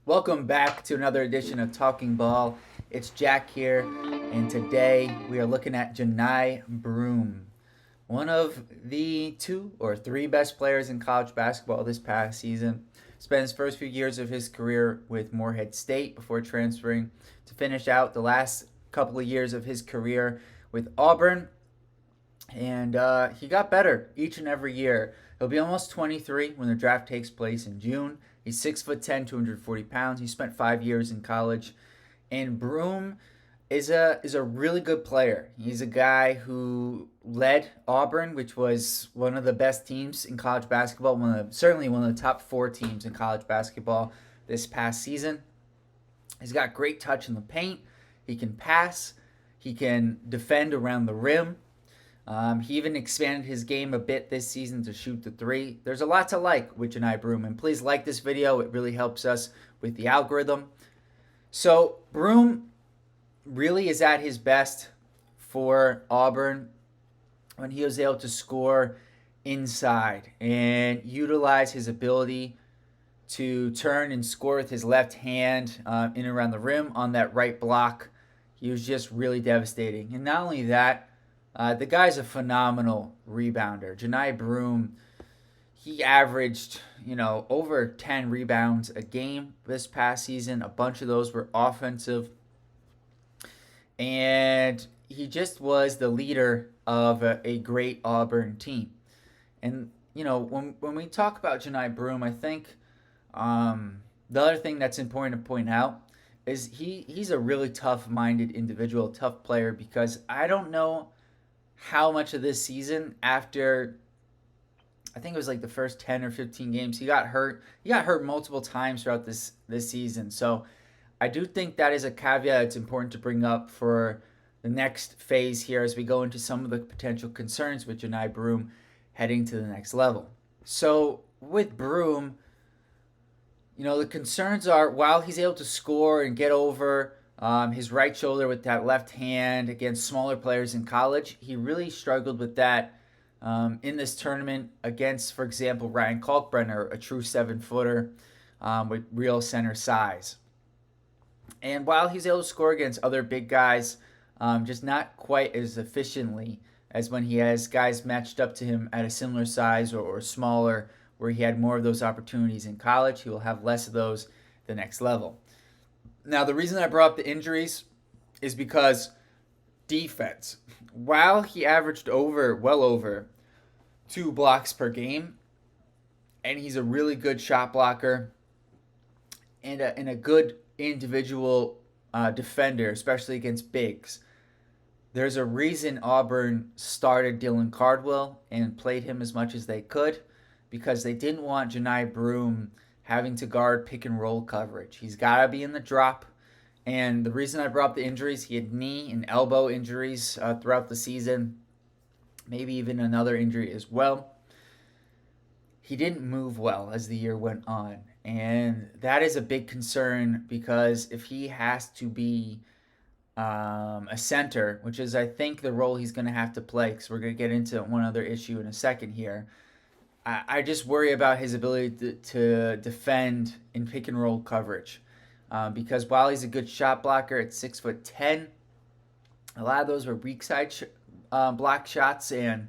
Welcome back to another edition of Talking Ball. It's Jack here, and today we are looking at Johni Broome, one of the two or three best players in college basketball this past season. Spent his first few years of his career with Morehead State before transferring to finish out the last couple of years of his career with Auburn. And he got better each and every year. He'll be almost 23 when the draft takes place in June. He's 6'10", 240 pounds. He spent 5 years in college, and Broome is a really good player. He's a guy who led Auburn, which was one of the best teams in college basketball. Certainly one of the top four teams in college basketball this past season. He's got great touch in the paint. He can pass. He can defend around the rim. He even expanded his game a bit this season to shoot the three. There's a lot to like with Johni Broome, and please like this video. It really helps us with the algorithm. So Broome really is at his best for Auburn when he was able to score inside and utilize his ability to turn and score with his left hand in and around the rim on that right block. He was just really devastating. And not only that, the guy's a phenomenal rebounder. Johni Broome, he averaged, over 10 rebounds a game this past season. A bunch of those were offensive. And he just was the leader of a great Auburn team. And, when we talk about Johni Broome, I think the other thing that's important to point out is he's a really tough-minded individual, tough player, because I don't know how much of this season, after I think it was like the first 10 or 15 games, he got hurt. He got hurt multiple times throughout this season. So I do think that is a caveat it's important to bring up for the next phase here as we go into some of the potential concerns with Johni Broome heading to the next level. So with Broome, the concerns are, while he's able to score and get over his right shoulder with that left hand against smaller players in college, he really struggled with that in this tournament against, for example, Ryan Kalkbrenner, a true 7-footer with real center size. And while he's able to score against other big guys, just not quite as efficiently as when he has guys matched up to him at a similar size or smaller, where he had more of those opportunities in college, he will have less of those the next level. Now, the reason I brought up the injuries is because defense. While he averaged well over 2 blocks per game, and he's a really good shot blocker and a good individual defender, especially against bigs, there's a reason Auburn started Dylan Cardwell and played him as much as they could, because they didn't want Johni Broome having to guard pick and roll coverage. He's got to be in the drop. And the reason I brought up the injuries, he had knee and elbow injuries throughout the season, maybe even another injury as well. He didn't move well as the year went on. And that is a big concern, because if he has to be a center, which is, I think, the role he's going to have to play, because we're going to get into one other issue in a second here, I just worry about his ability to defend in pick and roll coverage, because while he's a good shot blocker at 6'10", a lot of those were weak side block shots, and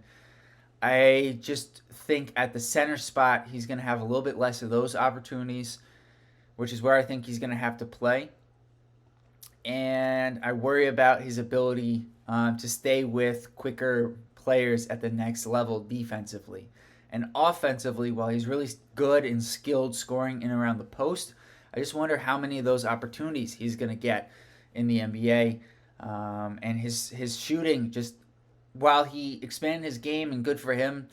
I just think at the center spot he's going to have a little bit less of those opportunities, which is where I think he's going to have to play. And I worry about his ability to stay with quicker players at the next level defensively. And offensively, while he's really good and skilled scoring in and around the post, I just wonder how many of those opportunities he's going to get in the NBA. And his shooting, just while he expanded his game, and good for him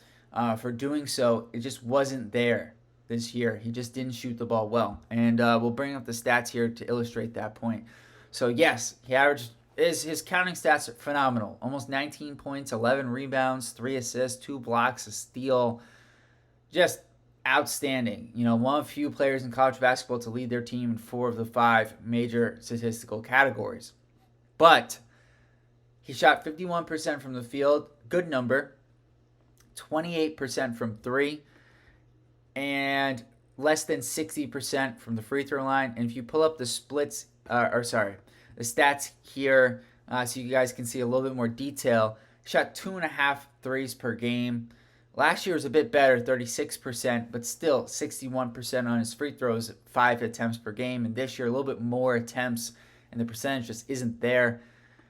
for doing so, it just wasn't there this year. He just didn't shoot the ball well. And we'll bring up the stats here to illustrate that point. So yes, his counting stats are phenomenal. Almost 19 points, 11 rebounds, 3 assists, 2 blocks, a steal. Just outstanding. One of few players in college basketball to lead their team in 4 of the 5 major statistical categories. But he shot 51% from the field, good number, 28% from 3, and less than 60% from the free throw line. And if you pull up the splits, the stats here, so you guys can see a little bit more detail, shot 2.5 threes per game. Last year was a bit better, 36%, but still 61% on his free throws, 5 attempts per game. And this year, a little bit more attempts, and the percentage just isn't there.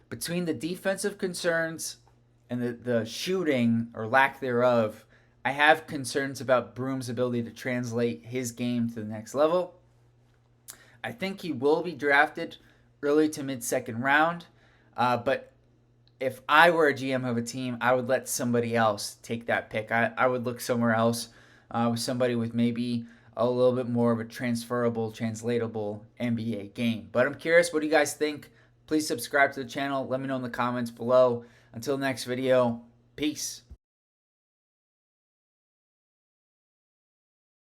Between the defensive concerns and the shooting or lack thereof, I have concerns about Broome's ability to translate his game to the next level. I think he will be drafted early to mid-second round, but if I were a GM of a team, I would let somebody else take that pick. I would look somewhere else with somebody with maybe a little bit more of a translatable NBA game. But I'm curious, what do you guys think? Please subscribe to the channel. Let me know in the comments below. Until next video, peace.